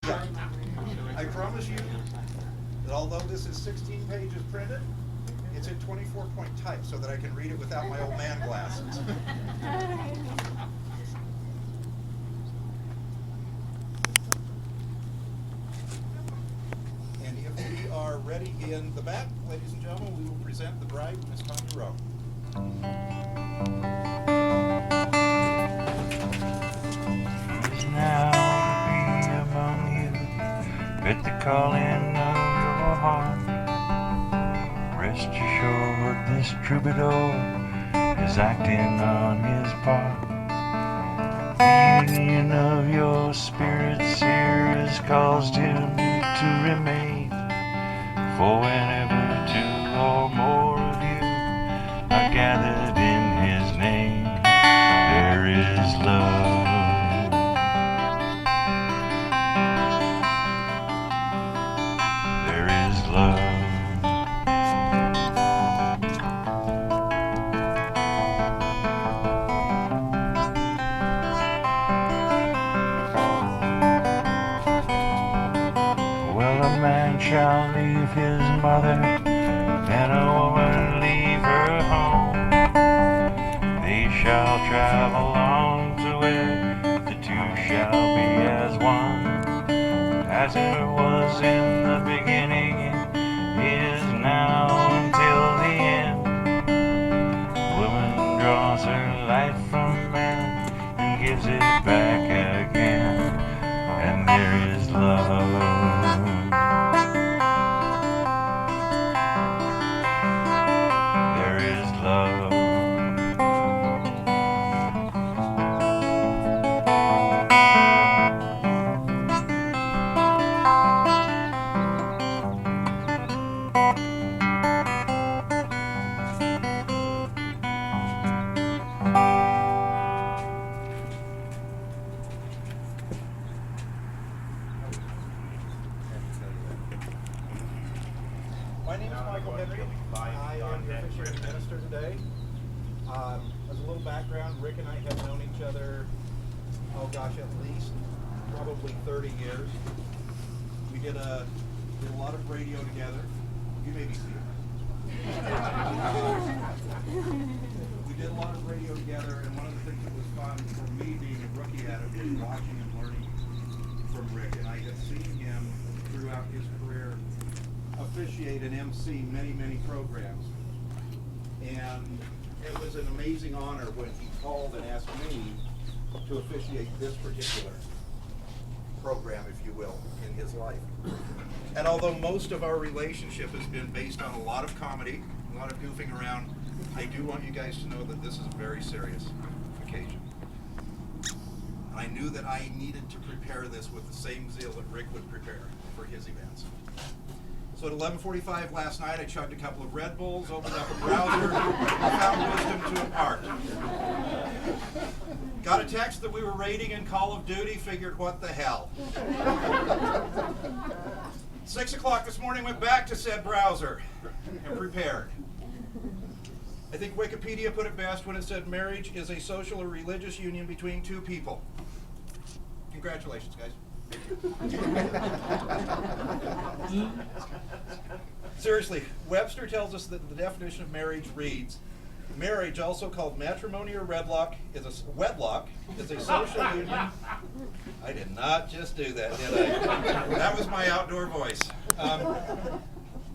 Yeah. I promise you that although this is 16 pages printed, it's in 24-point type so that I can read it without my old man glasses. And if we are ready in the back, ladies and gentlemen, we will present the bride, Miss Tanya Rowe. Now to be among you at the calling of your heart. Rest assured this troubadour is acting on his part. The union of your spirits here has caused him to remain. For whenever two or more of you are gathered in his name, there is love. There is love. Well, a man shall leave his mother, and a woman leave her home. They shall travel on to where the two shall be as one. As it was in the beginning, is now until the end. Woman draws her life from man and gives it back again. And there is love. There is love. My name is Michael Henry. I am your officiating minister today. As a little background, Rick and I have known each other, oh gosh, at least probably 30 years. We did a lot of radio together. You may be seated. We did a lot of radio together, and one of the things that was fun for me being a rookie at it was watching and learning from Rick. And I had seen him throughout his career officiate and MC many programs. And it was an amazing honor when he called and asked me to officiate this particular program, if you will, in his life. And although most of our relationship has been based on a lot of comedy, a lot of goofing around, I do want you guys to know that this is a very serious occasion. And I knew that I needed to prepare this with the same zeal that Rick would prepare for his events. So at 11:45 last night, I chugged a couple of Red Bulls, opened up a browser, and found wisdom to impart. Got a text that we were raiding in Call of Duty, figured what the hell. 6 o'clock this morning, went back to said browser and prepared. I think Wikipedia put it best when it said marriage is a social or religious union between two people. Congratulations, guys. Seriously, Webster tells us that the definition of marriage reads, marriage, also called matrimony or wedlock, is a social union. I did not just do that, did I? That was my outdoor voice.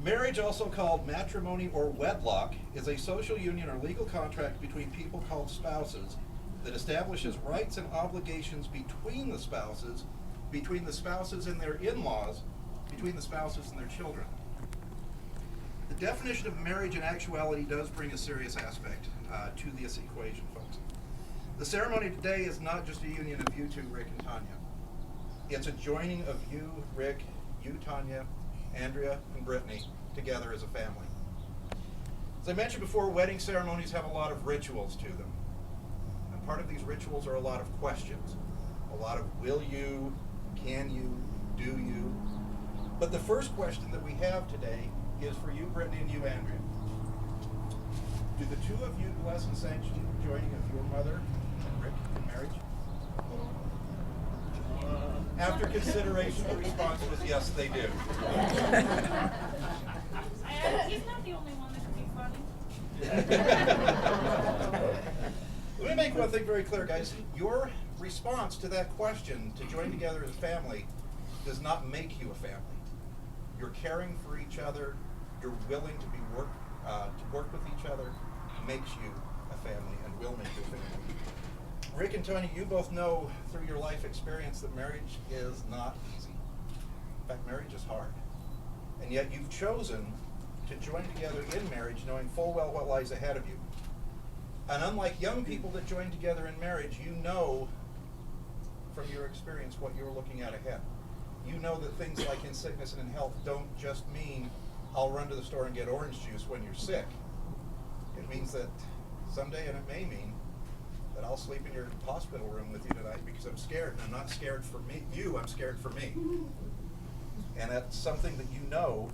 Marriage, also called matrimony or wedlock, is a social union or legal contract between people called spouses that establishes rights and obligations between the spouses and their in-laws, between the spouses and their children. The definition of marriage in actuality does bring a serious aspect to this equation, folks. The ceremony today is not just a union of you two, Rick and Tanya. It's a joining of you, Rick, you, Tanya, Andrea, and Brittany together as a family. As I mentioned before, wedding ceremonies have a lot of rituals to them. And part of these rituals are a lot of questions. A lot of will you, can you, do you. But the first question that we have today is for you, Brittany, and you, Andrea. Do the two of you bless and sanction the joining of your mother and Rick in marriage? After consideration, the response was yes, they do. He's not the only one that could be funny. Let me make one thing very clear, guys. Your response to that question, to join together as a family, does not make you a family. You're caring for each other. You're willing to work with each other. Makes you a family and will make you a family. Rick and Tony, you both know through your life experience that marriage is not easy. In fact, marriage is hard. And yet you've chosen to join together in marriage knowing full well what lies ahead of you. And unlike young people that join together in marriage, you know from your experience what you're looking at ahead. You know that things like in sickness and in health don't just mean I'll run to the store and get orange juice when you're sick. It means that someday, and it may mean, that I'll sleep in your hospital room with you tonight because I'm scared, and I'm not scared for I'm scared for me. And that's something that you know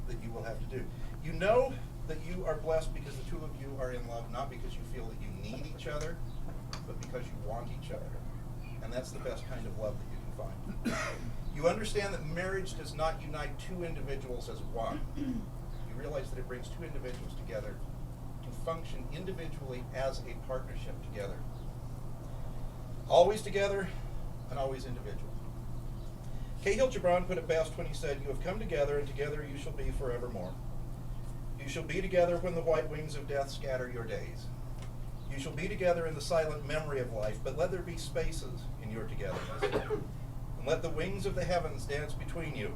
that you will have to do. You know that you are blessed because the two of you are in love, not because you feel that you need each other, but because you want each other. And that's the best kind of love that you can find. You understand that marriage does not unite two individuals as one. You realize that it brings two individuals together to function individually as a partnership together. Always together and always individual. Cahill Gibran put it best when he said, "You have come together, and together you shall be forevermore. You shall be together when the white wings of death scatter your days. You shall be together in the silent memory of life, but let there be spaces in your togetherness. And let the wings of the heavens dance between you.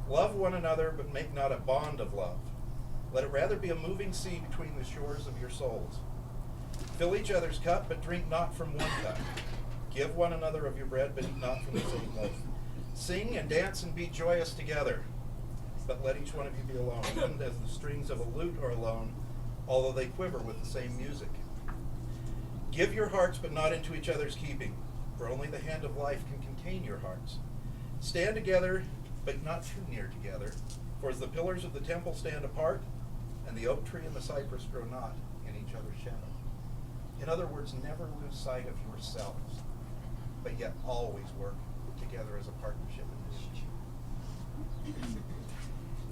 Love one another, but make not a bond of love. Let it rather be a moving sea between the shores of your souls. Fill each other's cup, but drink not from one cup. Give one another of your bread, but eat not from the same loaf. Sing and dance and be joyous together, but let each one of you be alone, even as the strings of a lute are alone, although they quiver with the same music. Give your hearts, but not into each other's keeping, for only the hand of life can contain your hearts. Stand together, but not too near together, for as the pillars of the temple stand apart, and the oak tree and the cypress grow not in each other's shadow." In other words, never lose sight of yourselves, but yet always work together as a partnership in this.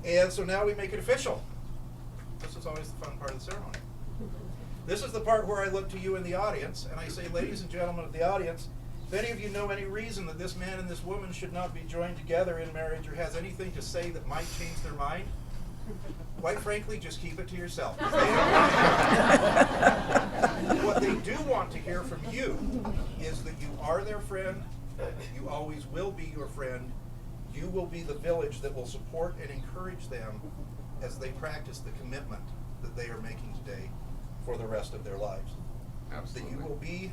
And so now we make it official. This is always the fun part of the ceremony. This is the part where I look to you in the audience and I say, ladies and gentlemen of the audience, if any of you know any reason that this man and this woman should not be joined together in marriage, or has anything to say that might change their mind, quite frankly, just keep it to yourself. What they do want to hear from you is that you are their friend, you always will be your friend, you will be the village that will support and encourage them as they practice the commitment that they are making today for the rest of their lives. Absolutely. That you will be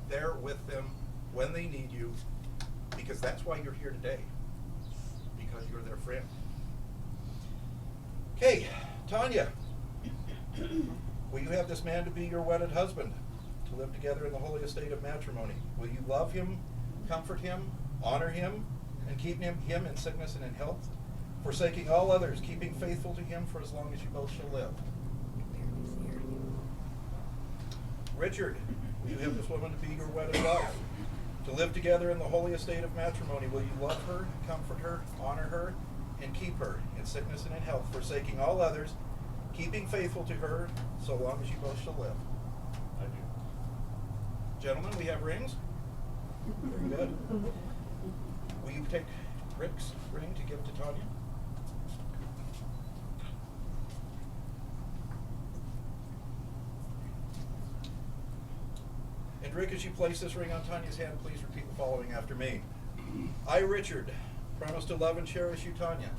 there with them when they need you, because that's why you're here today, because you're their friend. Okay, Tanya, will you have this man to be your wedded husband, to live together in the holy estate of matrimony? Will you love him, comfort him, honor him, and keep him in sickness and in health, forsaking all others, keeping faithful to him for as long as you both shall live? Richard, will you have this woman to be your wedded wife, to live together in the holy estate of matrimony? Will you love her, comfort her, honor her, and keep her in sickness and in health, forsaking all others, keeping faithful to her so long as you both shall live? I do. Gentlemen, we have rings. Very good. Will you take Rick's ring to give to Tanya? And Rick, as you place this ring on Tanya's hand, please repeat the following after me. I, Richard, promise to love and cherish you, Tanya.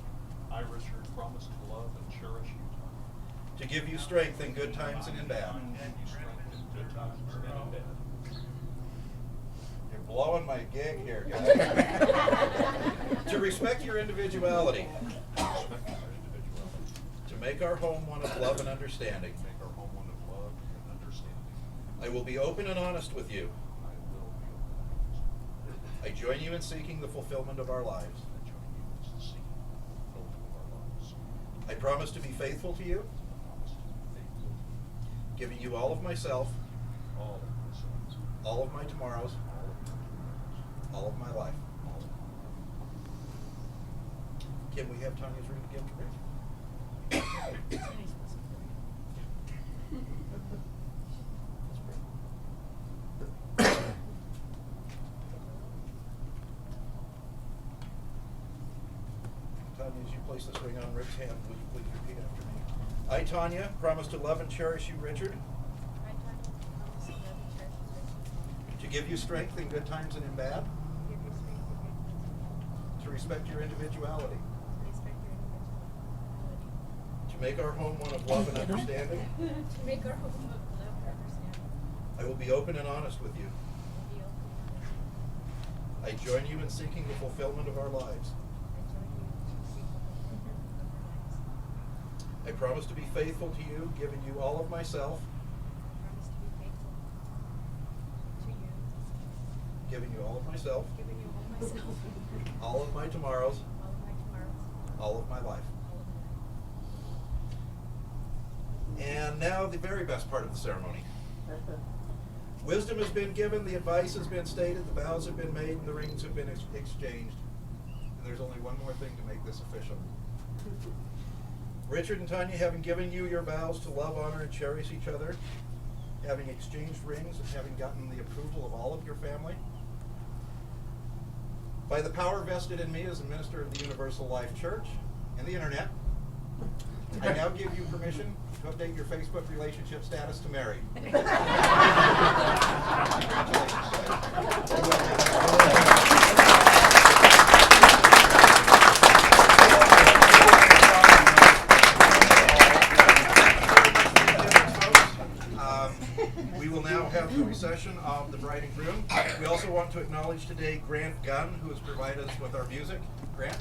I, Richard, promise to love and cherish you, Tanya. To give you strength in good times and in bad. And give you strength in good times and in bad. You're blowing my gig here, guys. To respect your individuality. To respect our individuality. To make our home one of love and understanding. To make our home one of love and understanding. I will be open and honest with you. I will be open and honest. I join you in seeking the fulfillment of our lives. I join you in seeking the fulfillment of our lives. I promise to be faithful to you, I promise to be faithful, giving you all of myself, all of myself, all of my tomorrows, all of my tomorrows, all of my life. Can we have Tanya's ring again for Rich? Tanya, as you place this ring on Rick's hand, will you please repeat after me? I, Tanya, promise to love and cherish you, Richard, I, Tanya, promise to love and cherish you, Richard. to give you strength in good times and in bad, Give your strength and good times and bad. to respect your individuality, To respect your individuality. to make our home one of love and understanding. To make our home of love and understanding. I will be open and honest with you. And be open and honest with you. I join you in seeking the fulfillment of our lives. I join you to seek the fulfillment of our lives. I promise to be faithful to you, giving you all of myself, I promise to be faithful to you, giving you all of myself, giving you all myself, all of my tomorrows, all of my tomorrows, all of my life. all of my life. And now the very best part of the ceremony. Wisdom has been given, the advice has been stated, the vows have been made, and the rings have been exchanged. And there's only one more thing to make this official. Richard and Tanya, having given you your vows to love, honor, and cherish each other, having exchanged rings, and having gotten the approval of all of your family, by the power vested in me as a minister of the Universal Life Church and the Internet, I now give you permission to update your Facebook relationship status to married. We will now have the recession of the bride and groom. We also want to acknowledge today Grant Gunn, who has provided us with our music. Grant?